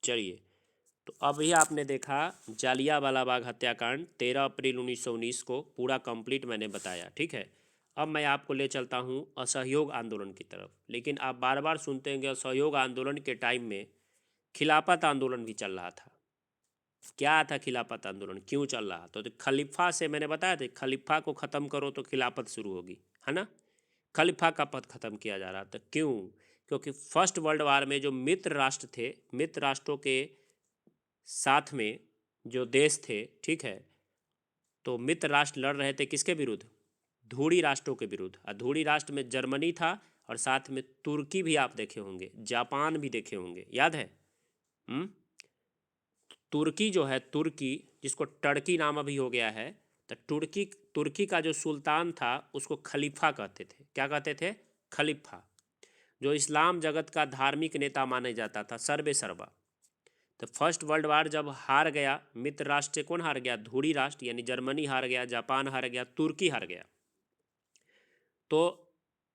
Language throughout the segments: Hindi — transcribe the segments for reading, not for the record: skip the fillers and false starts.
चलिए, तो अभी आपने देखा जालियांवाला बाग हत्याकांड 13 अप्रैल 1919 को पूरा कंप्लीट मैंने बताया, ठीक है। अब मैं आपको ले चलता हूँ असहयोग आंदोलन की तरफ। लेकिन आप बार बार सुनते हैं कि असहयोग आंदोलन के टाइम में खिलाफत आंदोलन भी चल रहा था। क्या था खिलाफत आंदोलन, क्यों चल रहा? तो खलीफा से मैंने बताया था, खलीफा को ख़त्म करो तो खिलाफत शुरू होगी, है ना। खलीफा का पद ख़त्म किया जा रहा था, क्यों? क्योंकि फर्स्ट वर्ल्ड वार में जो मित्र राष्ट्र थे, मित्र राष्ट्रों के साथ में जो देश थे, ठीक है, तो मित्र राष्ट्र लड़ रहे थे किसके विरुद्ध? धूड़ी राष्ट्रों के विरुद्ध। और धूड़ी राष्ट्र में जर्मनी था और साथ में तुर्की भी आप देखे होंगे, जापान भी देखे होंगे, याद है? तुर्की जो है, तुर्की जिसको टर्की नाम अभी हो गया है, तो तुर्की तुर्की का जो सुल्तान था उसको खलीफा कहते थे। क्या कहते थे? खलीफा। जो इस्लाम जगत का धार्मिक नेता माना जाता था, सर्वे सर्वा। तो फर्स्ट वर्ल्ड वार जब हार गया मित्र राष्ट्र से, कौन हार गया? धूड़ी राष्ट्र, यानी जर्मनी हार गया, जापान हार गया, तुर्की हार गया। तो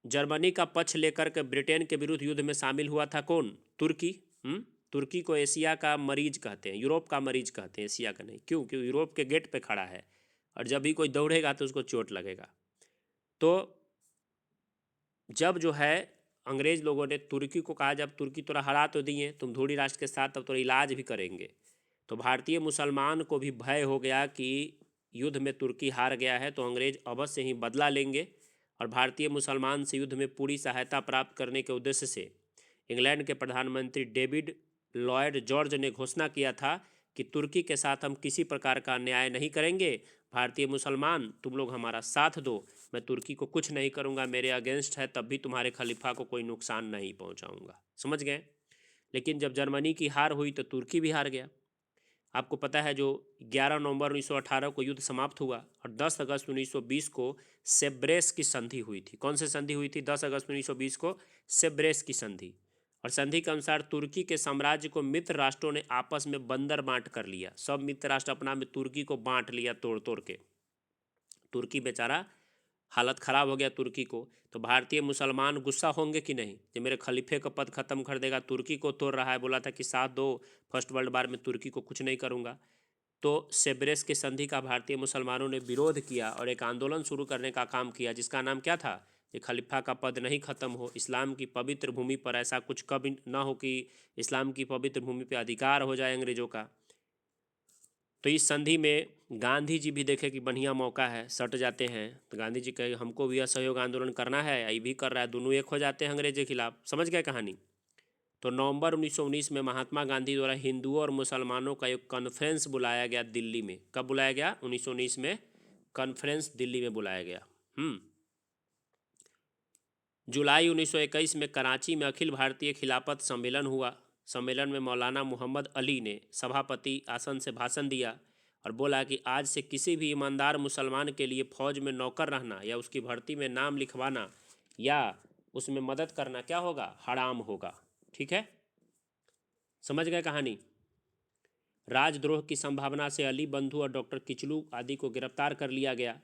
जर्मनी का पक्ष लेकर के ब्रिटेन के विरुद्ध युद्ध में शामिल हुआ था कौन? तुर्की। तुर्की को एशिया का मरीज कहते हैं, यूरोप का मरीज कहते हैं, एशिया का नहीं। क्यों? क्योंकि यूरोप के गेट पे खड़ा है और जब भी कोई दौड़ेगा तो उसको चोट लगेगा। तो जब जो है अंग्रेज लोगों ने तुर्की को कहा, जब तुर्की तोरा हरा तो दिए, तुम धूड़ी राष्ट्र के साथ, तब तो इलाज भी करेंगे। तो भारतीय मुसलमान को भी भय हो गया कि युद्ध में तुर्की हार गया है तो अंग्रेज अवश्य ही बदला लेंगे। और भारतीय मुसलमान से युद्ध में पूरी सहायता प्राप्त करने के उद्देश्य से इंग्लैंड के प्रधानमंत्री डेविड लॉयड जॉर्ज ने घोषणा किया था कि तुर्की के साथ हम किसी प्रकार का अन्याय नहीं करेंगे। भारतीय मुसलमान तुम लोग हमारा साथ दो, मैं तुर्की को कुछ नहीं करूँगा, मेरे अगेंस्ट है तब भी तुम्हारे खलीफा को कोई नुकसान नहीं पहुँचाऊँगा। समझ गए? लेकिन जब जर्मनी की हार हुई तो तुर्की भी हार गया। आपको पता है जो 11 नवंबर 1918 को युद्ध समाप्त हुआ और 10 अगस्त 1920 को सेब्रेस की संधि हुई थी। कौन सी संधि हुई थी? 10 अगस्त 1920 को सेब्रेस की संधि। और संधि के अनुसार तुर्की के साम्राज्य को मित्र राष्ट्रों ने आपस में बंदर बांट कर लिया। सब मित्र राष्ट्र अपना में तुर्की को बांट लिया तोड़ तोड़ के। तुर्की बेचारा हालत ख़राब हो गया तुर्की को। तो भारतीय मुसलमान गुस्सा होंगे कि नहीं कि मेरे खलीफे का पद ख़त्म कर देगा, तुर्की को तोड़ रहा है, बोला था कि साथ दो, फर्स्ट वर्ल्ड वार में तुर्की को कुछ नहीं करूँगा। तो सेब्रेस की संधि का भारतीय मुसलमानों ने विरोध किया और एक आंदोलन शुरू करने का काम किया, जिसका नाम क्या था? कि खलीफा का पद नहीं खत्म हो, इस्लाम की पवित्र भूमि पर ऐसा कुछ कभी ना हो कि इस्लाम की पवित्र भूमि पर अधिकार हो जाए अंग्रेजों का। तो इस संधि में गांधी जी भी देखे कि बढ़िया मौका है, सट जाते हैं। तो गांधी जी कहे हमको भी असहयोग आंदोलन करना है, ये भी कर रहा है, दोनों एक हो जाते हैं अंग्रेज के खिलाफ। समझ गए कहानी? तो नवंबर 1919 में महात्मा गांधी द्वारा हिंदुओं और मुसलमानों का एक कॉन्फ्रेंस बुलाया गया दिल्ली में। कब बुलाया गया? 1919 में कॉन्फ्रेंस दिल्ली में बुलाया गया। जुलाई 1921 में कराची में अखिल भारतीय खिलाफत सम्मेलन हुआ। सम्मेलन में मौलाना मोहम्मद अली ने सभापति आसन से भाषण दिया और बोला कि आज से किसी भी ईमानदार मुसलमान के लिए फ़ौज में नौकर रहना या उसकी भर्ती में नाम लिखवाना या उसमें मदद करना क्या होगा? हराम होगा। ठीक है, समझ गए कहानी? राजद्रोह की संभावना से अली बंधु और डॉक्टर किचलू आदि को गिरफ्तार कर लिया गया।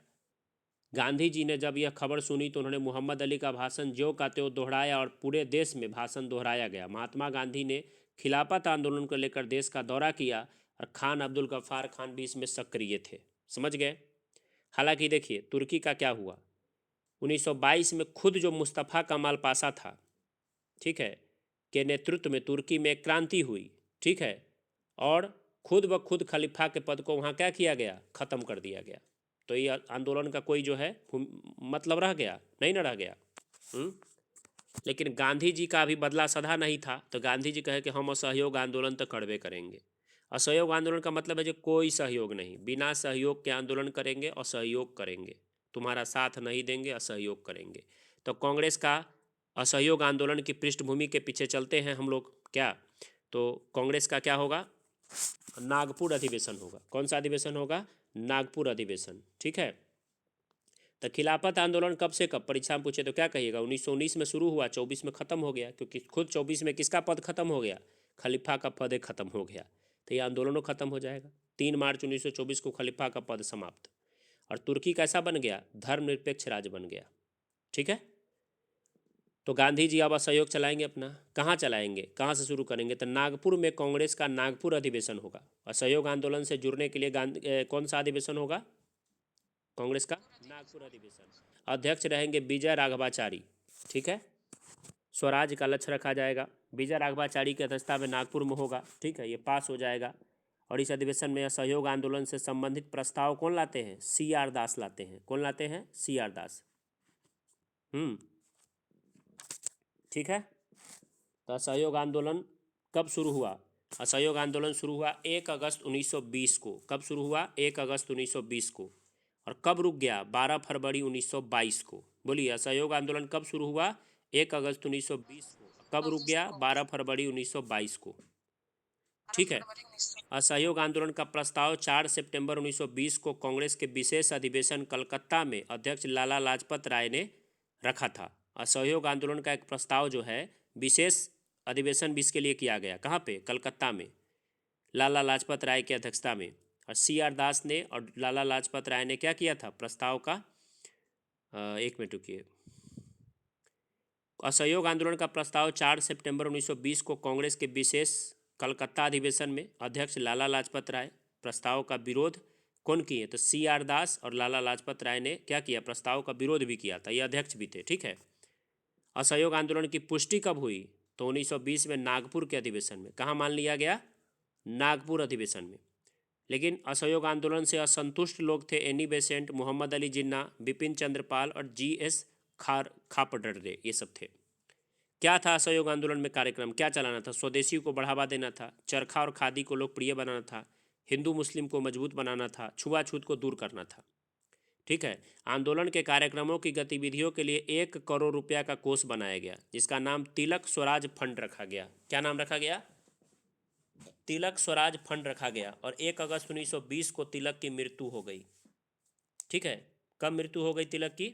गांधी जी ने जब यह खबर सुनी तो उन्होंने मोहम्मद अली का भाषण ज्यों का त्यों दोहराया और पूरे देश में भाषण दोहराया गया। महात्मा गांधी ने खिलाफत आंदोलन को लेकर देश का दौरा किया और खान अब्दुल गफ्फार खान भी इसमें सक्रिय थे। समझ गए? हालांकि देखिए तुर्की का क्या हुआ, 1922 में खुद जो मुस्तफ़ा कमाल पाशा था, ठीक है, के नेतृत्व में तुर्की में एक क्रांति हुई, ठीक है, और खुद ब खुद खलीफा के पद को वहाँ क्या किया गया? ख़त्म कर दिया गया। तो ये आंदोलन का कोई जो है मतलब रह गया? नहीं ना रह गया। लेकिन गांधी जी का अभी बदला सधा नहीं था, तो गांधी जी कहे कि हम असहयोग आंदोलन तो करबे करेंगे। असहयोग आंदोलन का मतलब है जो कोई सहयोग नहीं, बिना सहयोग के आंदोलन करेंगे, असहयोग करेंगे, तुम्हारा साथ नहीं देंगे, असहयोग करेंगे। तो कांग्रेस का असहयोग आंदोलन की पृष्ठभूमि के पीछे चलते हैं हम लोग क्या? तो कांग्रेस का क्या होगा? नागपुर अधिवेशन होगा। कौन सा अधिवेशन होगा? नागपुर अधिवेशन। ठीक है, तो खिलाफत आंदोलन कब से कब परीक्षा में पूछे तो क्या कहिएगा? 1919 में शुरू हुआ, 24 में ख़त्म हो गया, क्योंकि खुद 24 में किसका पद खत्म हो गया? खलीफा का पद ख़त्म हो गया। तो ये आंदोलनों खत्म हो जाएगा। 3 मार्च 1924 को खलीफा का पद समाप्त और तुर्की कैसा बन गया? धर्मनिरपेक्ष राज्य बन गया। ठीक है, तो गांधी जी अब असहयोग चलाएंगे अपना। कहाँ चलाएंगे, कहाँ से शुरू करेंगे? तो नागपुर में कांग्रेस का नागपुर अधिवेशन होगा। असहयोग आंदोलन से जुड़ने के लिए कौन सा अधिवेशन होगा? कांग्रेस का नागपुर अधिवेशन। अध्यक्ष रहेंगे विजय राघवाचारी। ठीक है, स्वराज का लक्ष्य रखा जाएगा। विजय राघवाचारी की अध्यक्षता में नागपुर में होगा। ठीक है, ये पास हो जाएगा। और इस अधिवेशन में असहयोग आंदोलन से संबंधित प्रस्ताव कौन लाते हैं? CR दास लाते हैं। कौन लाते हैं? CR दास। ठीक है। तो असहयोग आंदोलन कब शुरू हुआ? असहयोग आंदोलन शुरू हुआ 1 अगस्त 1920 को। कब शुरू हुआ? 1 अगस्त 1920 को। और कब रुक गया? 12 फरवरी 1922 को। बोलिए, असहयोग आंदोलन कब शुरू हुआ? 1 अगस्त 1920 को। कब रुक गया? 12 फरवरी 1922 को। ठीक है। असहयोग आंदोलन का प्रस्ताव 4 सितंबर 1920 को कांग्रेस के विशेष अधिवेशन कलकत्ता में अध्यक्ष लाला लाजपत राय ने रखा था। असहयोग आंदोलन का एक प्रस्ताव जो है विशेष अधिवेशन 20 के लिए किया गया। कहाँ पे? कलकत्ता में, लाला लाजपत राय की अध्यक्षता में। और CR दास ने और लाला लाजपत राय ने क्या किया था? प्रस्ताव का 1 मिनट रुकिए। असहयोग आंदोलन का प्रस्ताव 4 सितंबर 1920 को कांग्रेस के विशेष कलकत्ता अधिवेशन में अध्यक्ष लाला लाजपत राय। प्रस्ताव का विरोध कौन किए? तो CR दास और लाला लाजपत राय ने क्या किया? प्रस्ताव का विरोध भी किया था, ये अध्यक्ष भी थे। ठीक है। असहयोग आंदोलन की पुष्टि कब हुई? तो 1920 में नागपुर के अधिवेशन में। कहाँ मान लिया गया? नागपुर अधिवेशन में। लेकिन असहयोग आंदोलन से असंतुष्ट लोग थे एनी बेसेंट, मोहम्मद अली जिन्ना, बिपिन चंद्रपाल और GS खापड़े, ये सब थे। क्या था असहयोग आंदोलन में कार्यक्रम? क्या चलाना था? स्वदेशी को बढ़ावा देना था, चरखा और खादी को लोकप्रिय बनाना था, हिंदू मुस्लिम को मजबूत बनाना था, छुआछूत को दूर करना था। ठीक है। आंदोलन के कार्यक्रमों की गतिविधियों के लिए 1 करोड़ रुपया का कोष बनाया गया, जिसका नाम तिलक स्वराज फंड रखा गया। क्या नाम रखा गया? तिलक स्वराज फंड रखा गया। और 1 अगस्त 1920 को तिलक की मृत्यु हो गई। ठीक है। कब मृत्यु हो गई तिलक की?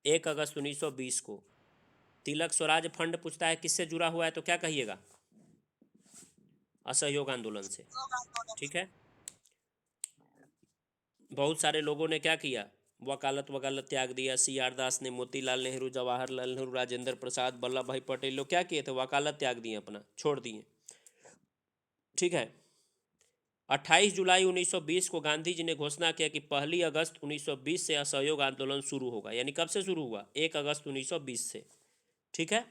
1 अगस्त 1920 को। तिलक स्वराज फंड पूछता है किससे जुड़ा हुआ है, तो क्या कहिएगा? असहयोग आंदोलन से। ठीक है। बहुत सारे लोगों ने क्या किया? वकालत वकालत त्याग दिया। CR दास ने, मोतीलाल नेहरू, जवाहरलाल नेहरू, राजेंद्र प्रसाद, वल्लभ भाई पटेल लोग क्या किए थे? वकालत त्याग दिए, अपना छोड़ दिए। ठीक है। 28 जुलाई 1920 को गांधी जी ने घोषणा किया कि 1 अगस्त 1920 से असहयोग आंदोलन शुरू होगा। यानी कब से शुरू हुआ? 1 अगस्त 1920 से। ठीक है।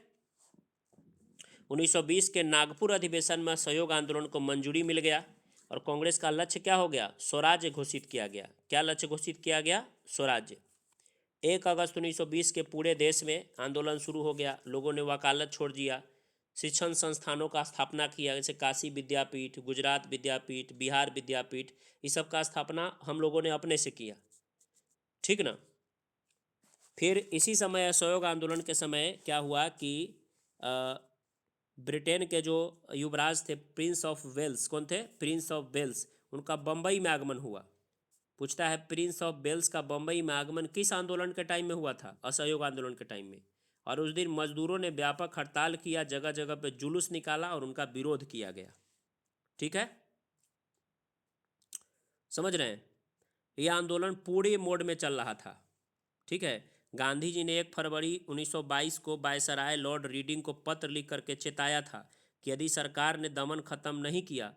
1920 के नागपुर अधिवेशन में असहयोग आंदोलन को मंजूरी मिल गया और कांग्रेस का लक्ष्य क्या हो गया? स्वराज्य घोषित किया गया। क्या लक्ष्य घोषित किया गया? स्वराज्य। 1 अगस्त 1920 के पूरे देश में आंदोलन शुरू हो गया। लोगों ने वकालत छोड़ दिया, शिक्षण संस्थानों का स्थापना किया, जैसे काशी विद्यापीठ, गुजरात विद्यापीठ, बिहार विद्यापीठ, इस सब का स्थापना हम लोगों ने अपने से किया। ठीक ना। फिर इसी समय असहयोग आंदोलन के समय क्या हुआ कि ब्रिटेन के जो युवराज थे, प्रिंस ऑफ वेल्स, कौन थे? प्रिंस ऑफ वेल्स, उनका बम्बई में आगमन हुआ। पूछता है प्रिंस ऑफ वेल्स का बम्बई में आगमन किस आंदोलन के टाइम में हुआ था? असहयोग आंदोलन के टाइम में। और उस दिन मजदूरों ने व्यापक हड़ताल किया, जगह जगह पे जुलूस निकाला और उनका विरोध किया गया। ठीक है, समझ रहे हैं? यह आंदोलन पूरे मोड में चल रहा था। ठीक है। गांधी जी ने 1 फरवरी 1922 को वायसराय लॉर्ड रीडिंग को पत्र लिख करके चेताया था कि यदि सरकार ने दमन खत्म नहीं किया,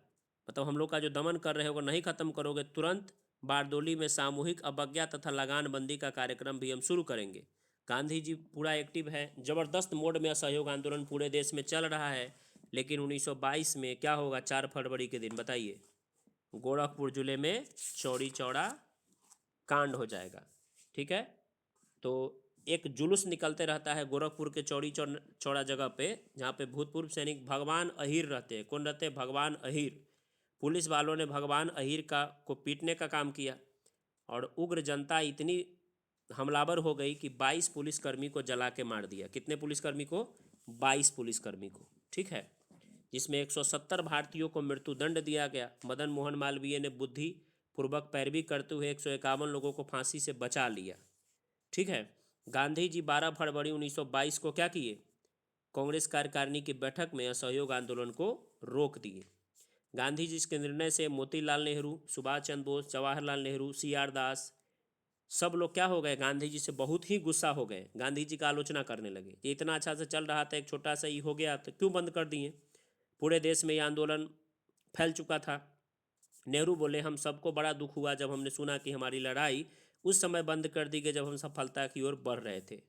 मतलब हम लोग का जो दमन कर रहे हो नहीं खत्म करोगे, तुरंत बारदोली में सामूहिक अवज्ञा तथा लगान बंदी का कार्यक्रम भी हम शुरू करेंगे। गांधी जी पूरा एक्टिव है, ज़बरदस्त मोड में असहयोग आंदोलन पूरे देश में चल रहा है। लेकिन 1922 में क्या होगा? 4 फरवरी के दिन बताइए, गोरखपुर जिले में चौड़ी चौड़ा कांड हो जाएगा। ठीक है। तो एक जुलूस निकलते रहता है गोरखपुर के चौड़ी चौड़ा जगह पे, जहाँ पे भूतपूर्व सैनिक भगवान अहीर रहते हैं। कौन रहते हैं? भगवान अहीर। पुलिस वालों ने भगवान अहीर को पीटने का काम किया और उग्र जनता इतनी हमलावर हो गई कि 22 पुलिसकर्मी को जला के मार दिया। कितने पुलिसकर्मी को? 22 पुलिसकर्मी को। ठीक है। जिसमें 170 भारतीयों को मृत्युदंड दिया गया। मदन मोहन मालवीय ने बुद्धि पूर्वक पैरवी करते हुए 151 लोगों को फांसी से बचा लिया। ठीक है। गांधी जी 12 फरवरी 1922 को क्या किए? कांग्रेस कार्यकारिणी की बैठक में असहयोग आंदोलन को रोक दिए। गांधी जी के निर्णय से मोतीलाल नेहरू, सुभाष चंद्र बोस, जवाहरलाल नेहरू, CR दास, सब लोग क्या हो गए, गांधी जी से बहुत ही गुस्सा हो गए, गांधी जी का आलोचना करने लगे। ये इतना अच्छा से चल रहा था, एक छोटा सा ही हो गया तो क्यों बंद कर दिए। पूरे देश में ये आंदोलन फैल चुका था। नेहरू बोले हम सबको बड़ा दुख हुआ जब हमने सुना कि हमारी लड़ाई उस समय बंद कर दी गई जब हम सफलता की ओर बढ़ रहे थे।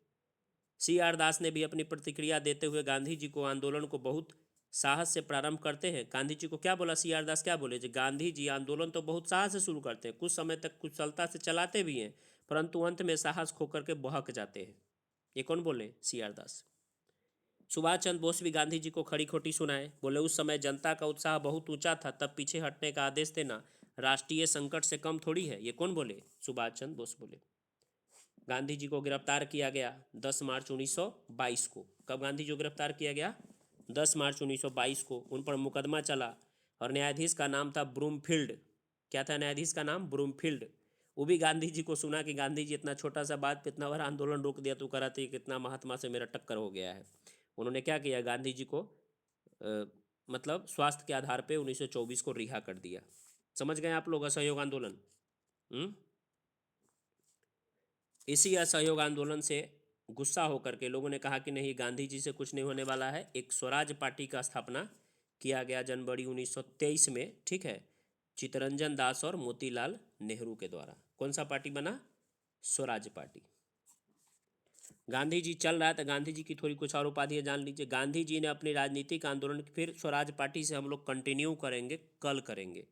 सी आर दास ने भी अपनी प्रतिक्रिया देते हुए गांधी जी को आंदोलन को बहुत साहस से प्रारंभ करते हैं। गांधी जी को क्या बोला सी आर दास, क्या बोले जी, गांधी जी आंदोलन तो बहुत साहस से शुरू करते हैं, कुछ समय तक कुशलता से चलाते भी हैं, परंतु अंत में साहस खो करके बहक जाते हैं। ये कौन बोले, सी आर दास। सुभाष चंद्र बोस भी गांधी जी को खड़ी खोटी सुनाए, बोले उस समय जनता का उत्साह बहुत ऊंचा था, तब पीछे हटने का आदेश देना राष्ट्रीय संकट से कम थोड़ी है। ये कौन बोले, सुभाष चंद्र बोस बोले। गांधी जी को गिरफ्तार किया गया 10 मार्च 1922 को। कब गांधी जी को गिरफ्तार किया गया, 10 मार्च 1922 को। उन पर मुकदमा चला और न्यायाधीश का नाम था ब्रूमफील्ड। क्या था न्यायाधीश का नाम, ब्रूमफील्ड। वो भी गांधी जी को सुना कि गांधी जी इतना छोटा सा बात पे इतना बड़ा आंदोलन रोक दिया, तो कराते कितना महात्मा से मेरा टक्कर हो गया है। उन्होंने क्या किया, गांधी जी को मतलब स्वास्थ्य के आधार पे 1924 को रिहा कर दिया। समझ गए आप लोग, असहयोग आंदोलन। इसी असहयोग आंदोलन से गुस्सा होकर के लोगों ने कहा कि नहीं, गांधी जी से कुछ नहीं होने वाला है। एक स्वराज पार्टी का स्थापना किया गया जनवरी 1923 में, ठीक है, चित्तरंजन दास और मोतीलाल नेहरू के द्वारा। कौन सा पार्टी बना, स्वराज पार्टी। गांधी जी चल रहा है तो गांधी जी की थोड़ी कुछ और उपाधियाँ जान लीजिए। गांधी जी ने अपनी राजनीतिक आंदोलन फिर स्वराज पार्टी से हम लोग कंटिन्यू करेंगे, कल करेंगे।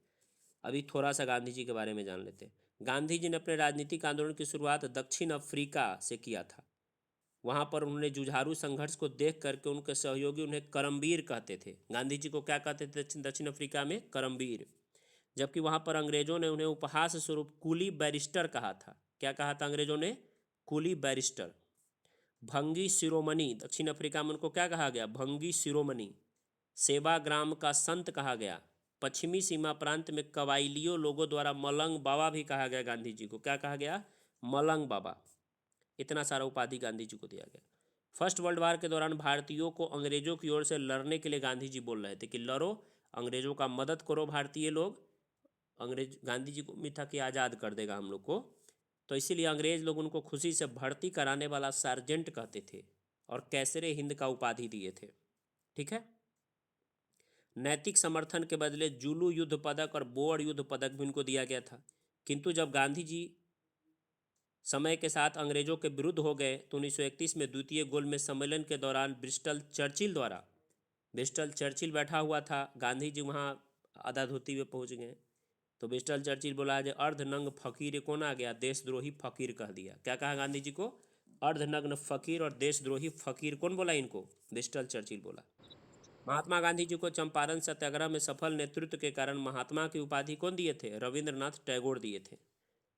अभी थोड़ा सा गांधी जी के बारे में जान लेते हैं। गांधी जी ने अपने राजनीतिक आंदोलन की शुरुआत दक्षिण अफ्रीका से किया था। वहाँ पर उन्होंने जुझारू संघर्ष को देख करके उनके सहयोगी उन्हें करमवीर कहते थे। गांधी जी को क्या कहते थे दक्षिण अफ्रीका में, करमवीर। जबकि वहाँ पर अंग्रेजों ने उन्हें उपहास स्वरूप कुली बैरिस्टर कहा था। क्या कहा था अंग्रेजों ने, कुली बैरिस्टर। भंगी शिरोमणि, दक्षिण अफ्रीका में उनको क्या कहा गया, भंगी शिरोमणि। सेवाग्राम का संत कहा गया। पश्चिमी सीमा प्रांत में कबाइलियों लोगों द्वारा मलंग बाबा भी कहा गया गांधी जी को। क्या कहा गया, मलंग बाबा। इतना सारा उपाधि गांधी जी को दिया गया। फर्स्ट वर्ल्ड वार के दौरान भारतीयों को अंग्रेजों की ओर से लड़ने के लिए गांधी जी बोल रहे थे कि लड़ो, अंग्रेजों का मदद करो भारतीय लोग। अंग्रेज, गांधी जी को उम्मीद था कि आज़ाद कर देगा हम लोग को, तो इसीलिए अंग्रेज लोग उनको खुशी से भर्ती कराने वाला सार्जेंट कहते थे और कैसरे हिंद का उपाधि दिए थे, ठीक है। नैतिक समर्थन के बदले जुलू युद्ध पदक और बोअर युद्ध पदक भी उनको दिया गया था। किंतु जब गांधी जी समय के साथ अंग्रेजों के विरुद्ध हो गए तो 1931 में द्वितीय गोलमेज सम्मेलन के दौरान ब्रिस्टल चर्चिल बैठा हुआ था। गांधी जी वहाँ आधा धोती में पहुँच गए तो ब्रिस्टल चर्चिल बोला जो अर्धनग्न फकीर, कौन आ गया, देशद्रोही फकीर कह दिया। क्या कहा गांधी जी को, अर्धनग्न फकीर और देशद्रोही फकीर। कौन बोला इनको, ब्रिस्टल चर्चिल बोला। महात्मा गांधी जी को चंपारण सत्याग्रह में सफल नेतृत्व के कारण महात्मा की उपाधि कौन दिए थे, रविंद्रनाथ टैगोर दिए थे,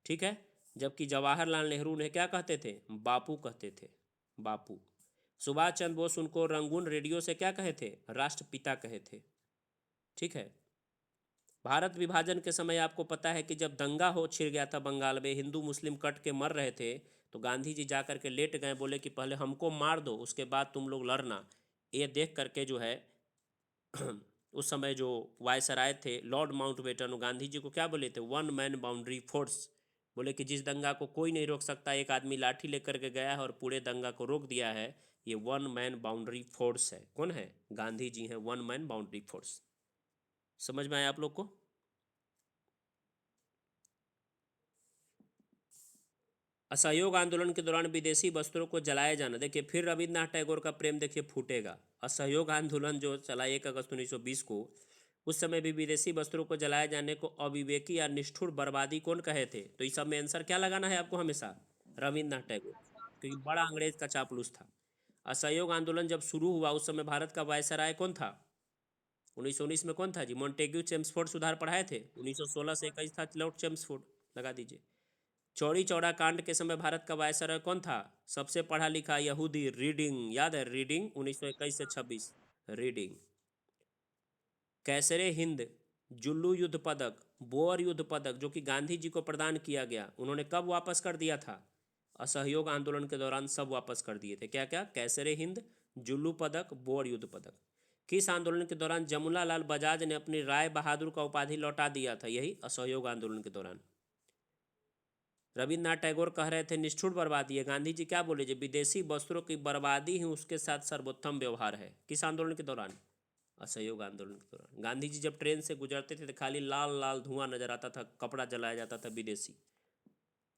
ठीक है। जबकि जवाहरलाल नेहरू उन्हें क्या कहते थे, बापू कहते थे, बापू। सुभाष चंद्र बोस उनको रंगून रेडियो से क्या कहे थे, राष्ट्रपिता कहे थे, ठीक है। भारत विभाजन के समय आपको पता है कि जब दंगा हो छिड़ गया था बंगाल में, हिंदू मुस्लिम कट के मर रहे थे, तो गांधी जी जा करके लेट गए, बोले कि पहले हमको मार दो उसके बाद तुम लोग लड़ना। ये देख करके जो है उस समय जो वायसराय थे लॉर्ड माउंटबेटन, गांधी जी को क्या बोले थे, वन मैन बाउंड्री फोर्स। बोले कि जिस दंगा को कोई नहीं रोक सकता, एक आदमी लाठी लेकर के गया है और पूरे दंगा को रोक दिया है, ये वन मैन बाउंड्री फोर्स है। कौन है, गांधी जी हैं, वन मैन बाउंड्री फोर्स। समझ में आया आप लोग को। असहयोग आंदोलन के दौरान विदेशी वस्त्रों को जलाया जाना, देखिए फिर रविन्द्रनाथ टैगोर का प्रेम देखिए फूटेगा। असहयोग आंदोलन जो चला 1 अगस्त 1920 को, उस समय भी विदेशी वस्त्रों को जलाए जाने को अविवेकी या निष्ठुर बर्बादी कौन कहे थे, तो इस सब में आंसर क्या लगाना है आपको हमेशा, रविन्द्रनाथ टैगोर, क्योंकि बड़ा अंग्रेज का चापलूस था। असहयोग आंदोलन जब शुरू हुआ उस समय भारत का वायसराय कौन था, 1919 में कौन था जी, मॉन्टेग्यू चेम्सफोर्ड सुधार पढ़ाए थे। 1916 से 21 था लॉर्ड चेम्सफोर्ड, लगा दीजिए। चौड़ी चौड़ा कांड के समय भारत का वायसराय कौन था, सबसे पढ़ा लिखा यहूदी, रीडिंग, याद है रीडिंग, 1921 से 26, रीडिंग। कैसरे हिंद, जुल्लू युद्ध पदक, बोअर युद्ध पदक जो कि गांधी जी को प्रदान किया गया, उन्होंने कब वापस कर दिया था, असहयोग आंदोलन के दौरान सब वापस कर दिए थे। क्या क्या, कैसरे हिंद, जुल्लू पदक, बोअर युद्ध पदक। किस आंदोलन के दौरान जमुना लाल बजाज ने अपनी राय बहादुर का उपाधि लौटा दिया था, यही असहयोग आंदोलन के दौरान। रविन्द्रनाथ टैगोर कह रहे थे निष्ठुर बर्बादी है, गांधी जी क्या बोले, जब विदेशी वस्त्रों की बर्बादी ही उसके साथ सर्वोत्तम व्यवहार है। किस आंदोलन के दौरान? असहयोग आंदोलन के दौरान। गांधी जी जब ट्रेन से गुजरते थे तो खाली लाल लाल धुआं नजर आता था, कपड़ा जलाया जाता था विदेशी।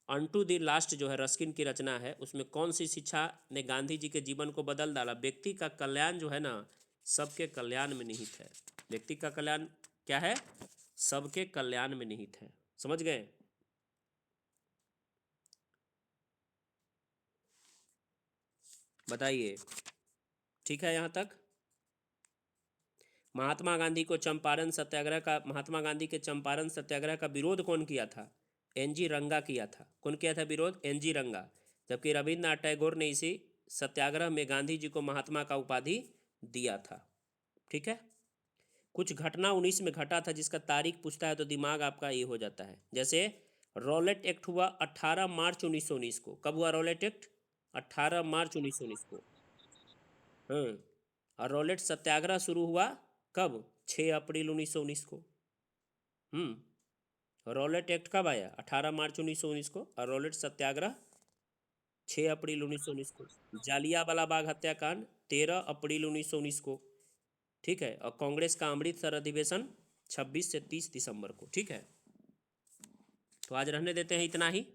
अनटू द लास्ट जो है रस्किन की रचना है, उसमें कौन सी शिक्षा ने गांधी जी के जीवन को बदल डाला? व्यक्ति का कल्याण जो है ना सबके कल्याण में निहित है। व्यक्ति का कल्याण क्या है? सबके कल्याण में निहित है। समझ गए? बताइए, ठीक है यहाँ तक? महात्मा गांधी के चंपारण सत्याग्रह का विरोध कौन किया था? एनजी रंगा किया था। कौन किया था विरोध? एनजी रंगा। जबकि रविन्द्रनाथ टैगोर ने इसी सत्याग्रह में गांधी जी को महात्मा का उपाधि दिया था। ठीक है। कुछ घटना 19 में घटा था जिसका तारीख पूछता है तो दिमाग आपका ये हो जाता है। जैसे रॉलेट एक्ट हुआ 18 मार्च 1919 को। कब हुआ रॉलेट एक्ट? 18 मार्च 1919 को। हाँ। और रॉलेट सत्याग्रह शुरू हुआ कब? 6 अप्रैल 1919 को। रॉलेट एक्ट कब आया? 18 मार्च 1919 को। और रॉलेट सत्याग्रह 6 अप्रैल 1919 को। जालियांवाला बाग हत्याकांड 13 अप्रैल 1919 को। ठीक है। और कांग्रेस का अमृतसर अधिवेशन 26 से 30 दिसंबर को। ठीक है। तो आज रहने देते हैं इतना ही।